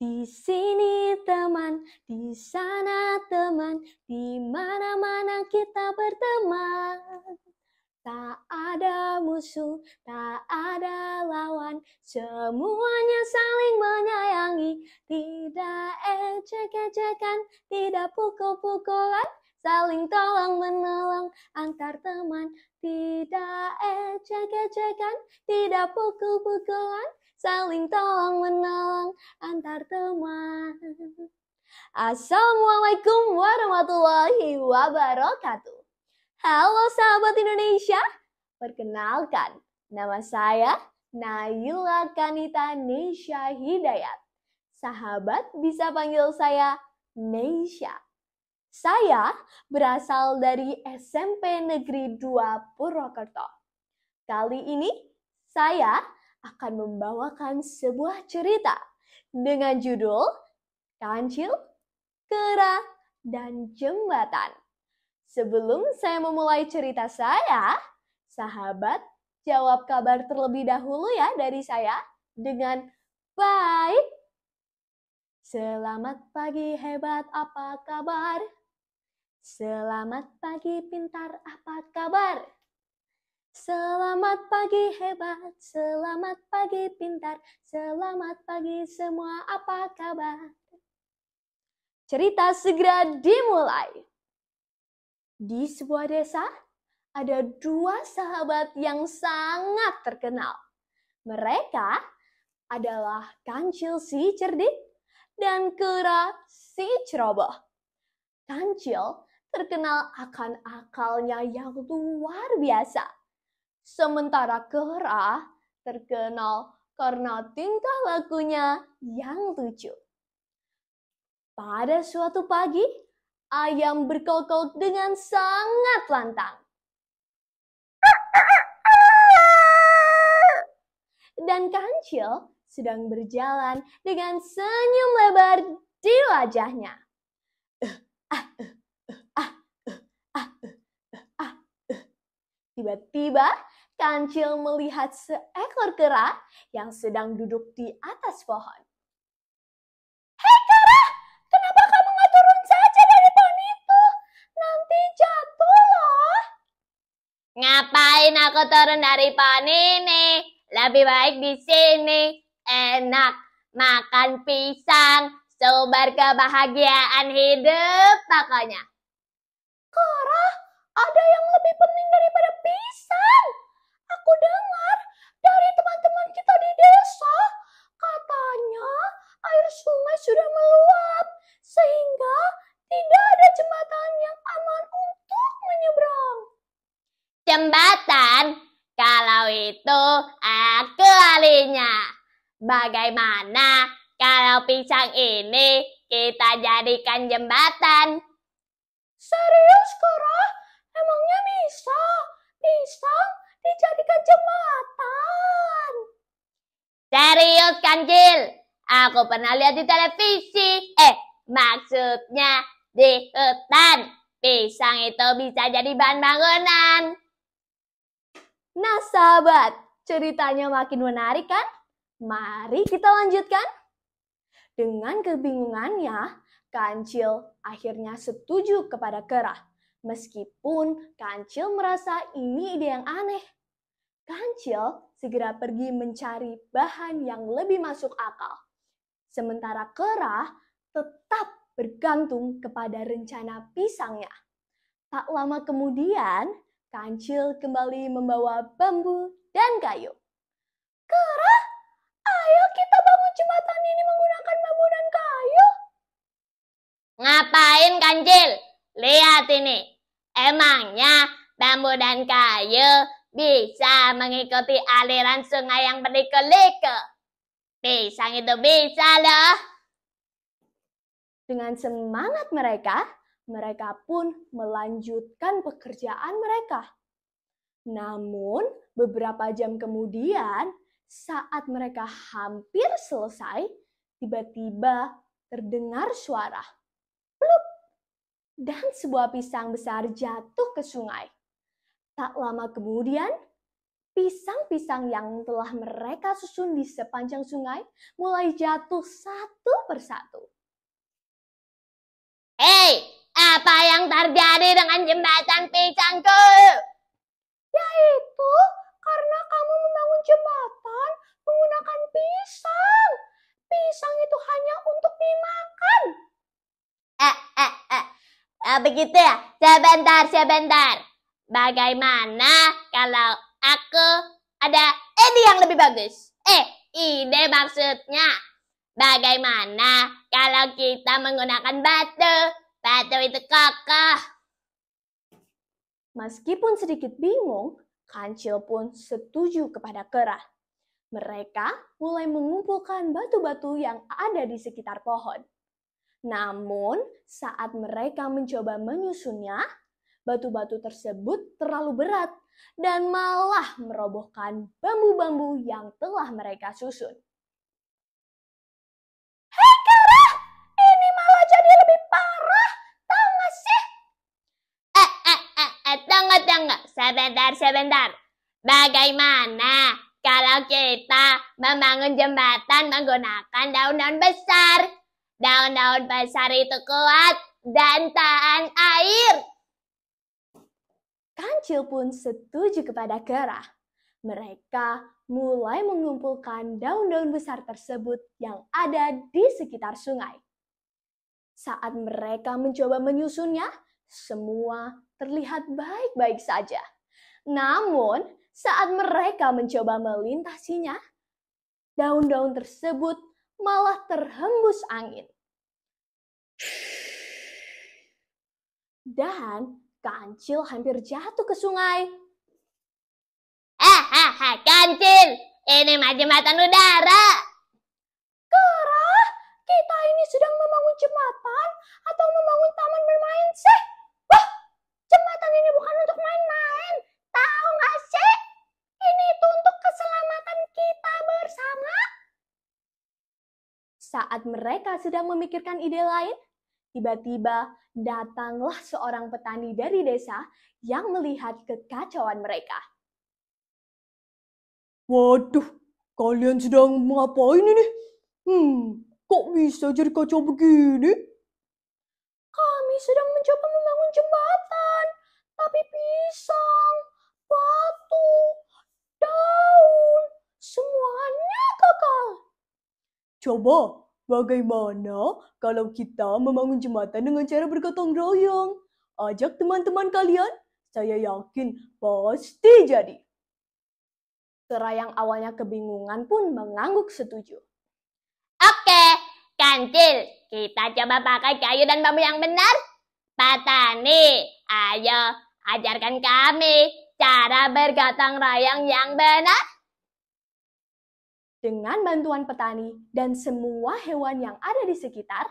Di sini teman, di sana teman, di mana-mana kita berteman. Tak ada musuh, tak ada lawan, semuanya saling menyayangi. Tidak ejek-ejekan, tidak pukul-pukulan, saling tolong-menolong antar teman. Tidak ejek-ejekan, tidak pukul-pukulan, saling tolong-menolong antar teman. Assalamualaikum warahmatullahi wabarakatuh. Halo sahabat Indonesia, perkenalkan, nama saya Nayila Kanita Neysha Hidayat. Sahabat bisa panggil saya Neysha. Saya berasal dari SMP Negeri 2 Purwokerto. Kali ini saya akan membawakan sebuah cerita dengan judul Kancil, Kera, dan Jembatan. Sebelum saya memulai cerita saya, sahabat jawab kabar terlebih dahulu ya dari saya dengan baik. Selamat pagi hebat, apa kabar? Selamat pagi pintar, apa kabar? Selamat pagi hebat, selamat pagi pintar, selamat pagi semua, apa kabar? Cerita segera dimulai. Di sebuah desa, ada dua sahabat yang sangat terkenal. Mereka adalah Kancil si cerdik dan Kera si ceroboh. Kancil terkenal akan akalnya yang luar biasa. Sementara Kera terkenal karena tingkah lakunya yang lucu. Pada suatu pagi, ayam berkokok dengan sangat lantang. Dan Kancil sedang berjalan dengan senyum lebar di wajahnya. Tiba-tiba Kancil melihat seekor kera yang sedang duduk di atas pohon. Hei kera, kenapa kamu nggak turun saja dari pohon itu? Nanti jatuh loh. Ngapain aku turun dari pohon ini? Lebih baik di sini. Enak, makan pisang, sumber kebahagiaan hidup pokoknya. Kera, ada yang lebih penting daripada pisang. Aku dengar dari teman-teman kita di desa, katanya air sungai sudah meluap, sehingga tidak ada jembatan yang aman untuk menyeberang. Jembatan? Kalau itu aku ahlinya. Bagaimana kalau pisang ini kita jadikan jembatan? Serius, Kera? Emangnya bisa? Pisang dijadikan jembatan? Serius, Kancil? Aku pernah lihat di televisi. Maksudnya di hutan. Pisang itu bisa jadi bahan bangunan. Nah, sahabat, ceritanya makin menarik kan? Mari kita lanjutkan. Dengan kebingungannya, Kancil akhirnya setuju kepada Kera. Meskipun Kancil merasa ini ide yang aneh. Kancil segera pergi mencari bahan yang lebih masuk akal. Sementara Kera tetap bergantung kepada rencana pisangnya. Tak lama kemudian, Kancil kembali membawa bambu dan kayu. Kera, ayo kita bangun jembatan ini menggunakan bambu dan kayu. Ngapain, Kancil? Lihat ini. Emangnya bambu dan kayu bisa mengikuti aliran sungai yang berliku-liku? Pisang itu bisa loh. Dengan semangat mereka pun melanjutkan pekerjaan mereka. Namun, beberapa jam kemudian, saat mereka hampir selesai, tiba-tiba terdengar suara. Plup! Dan sebuah pisang besar jatuh ke sungai. Tak lama kemudian, Pisang-pisang yang telah mereka susun di sepanjang sungai mulai jatuh satu persatu. Hei, apa yang terjadi dengan jembatan pisangku? Yaitu karena kamu membangun jembatan menggunakan pisang. Pisang itu hanya untuk dimakan. Begitu ya? Sebentar. Bagaimana kalau aku ada ide yang lebih bagus? Ide maksudnya. Bagaimana kalau kita menggunakan batu? Batu itu kokoh. Meskipun sedikit bingung, Kancil pun setuju kepada Kera. Mereka mulai mengumpulkan batu-batu yang ada di sekitar pohon. Namun, saat mereka mencoba menyusunnya, batu-batu tersebut terlalu berat dan malah merobohkan bambu-bambu yang telah mereka susun. Hei Kera, ini malah jadi lebih parah, tahu gak sih? Tunggu. Sebentar. Bagaimana kalau kita membangun jembatan menggunakan daun-daun besar? Daun-daun besar itu kuat dan tahan air. Kancil pun setuju kepada Kera. Mereka mulai mengumpulkan daun-daun besar tersebut yang ada di sekitar sungai. Saat mereka mencoba menyusunnya, semua terlihat baik-baik saja. Namun, saat mereka mencoba melintasinya, daun-daun tersebut malah terhembus angin. Dan Kancil hampir jatuh ke sungai. Kancil, ini mah jembatan udara. Kera, kita ini sedang membangun jembatan atau membangun taman bermain sih? Wah, jembatan ini bukan untuk main-main. Tahu gak sih? Ini itu untuk keselamatan kita bersama. Saat mereka sedang memikirkan ide lain, tiba-tiba datanglah seorang petani dari desa yang melihat kekacauan mereka. Waduh, kalian sedang ngapain ini? Kok bisa jadi kacau begini? Kami sedang mencoba membangun jembatan, tapi pisang, batu, daun, semuanya gagal. Coba, bagaimana kalau kita membangun jembatan dengan cara bergotong royong? Ajak teman-teman kalian, saya yakin pasti jadi. Kera yang awalnya kebingungan pun mengangguk setuju. Oke, Kancil, kita coba pakai kayu dan bambu yang benar. Petani, ayo ajarkan kami cara bergotong royong yang benar. Dengan bantuan petani dan semua hewan yang ada di sekitar,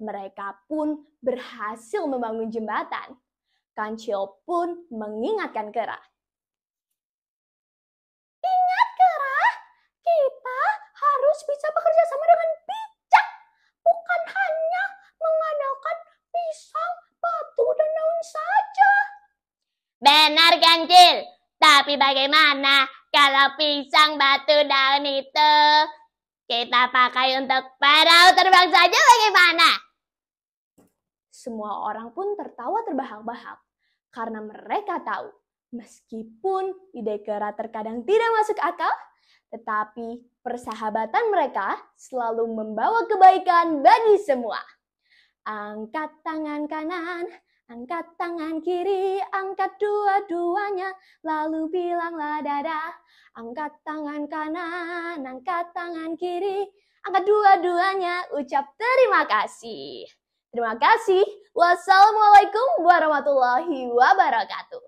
mereka pun berhasil membangun jembatan. Kancil pun mengingatkan Kera. Ingat Kera, kita harus bisa bekerja sama dengan bijak, bukan hanya mengandalkan pisang, batu, dan daun saja. Benar, Kancil. Tapi bagaimana kalau pisang, batu, daun itu kita pakai untuk perahu terbang saja, bagaimana? Semua orang pun tertawa terbahak-bahak karena mereka tahu meskipun ide Kera terkadang tidak masuk akal, tetapi persahabatan mereka selalu membawa kebaikan bagi semua. Angkat tangan kanan, angkat tangan kiri, angkat dua-duanya, lalu bilanglah dadah. Angkat tangan kanan, angkat tangan kiri, angkat dua-duanya, ucap terima kasih. Terima kasih. Wassalamualaikum warahmatullahi wabarakatuh.